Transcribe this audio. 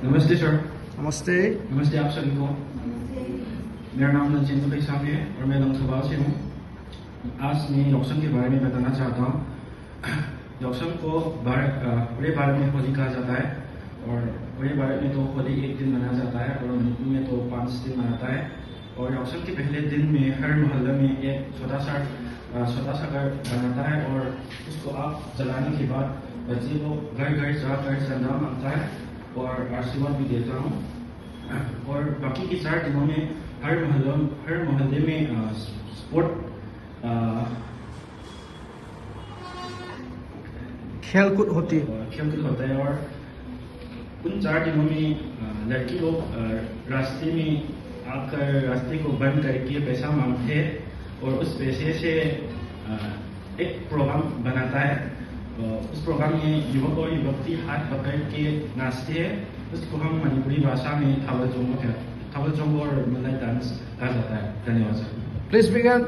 नमस्ते सर। नमस्ते। नमस्ते आप सभी को। मेरा नाम नंजिंदु कैसामी है और मैं लंगथबाल से हूँ। आज मैं यौक्सम के बारे में बताना चाहता हूँ। यौक्सम को पूरे भारत में होली कहा जाता है और पूरे भारत में तो होली एक दिन मनाया जाता है और मणिपुर में तो 5 दिन मनाता है। और यौक्सम के पहले दिन में हर मोहल्ले में एक छोटा सा घर बनाता है और उसको आग जलाने के बाद बच्चे लोग घर घर जाकर चंदा मांगता है और आशीर्वाद भी देता हूँ। और बाकी के 4 दिनों में हर मोहल्ले में स्पोर्ट खेलकूद होती है होता है। और उन 4 दिनों में लड़की लोग रास्ते में आकर रास्ते को बंद करके पैसा मांगते हैं और उस पैसे से एक प्रोग्राम बनाता है। उस प्रोग्राम में युवक और युवती हाथ पकड़ के नाचते हैं। उसको हम मणिपुरी भाषा में थावल जोंगो और मलाई डांस कहा जाता है। धन्यवाद सर। Please begin.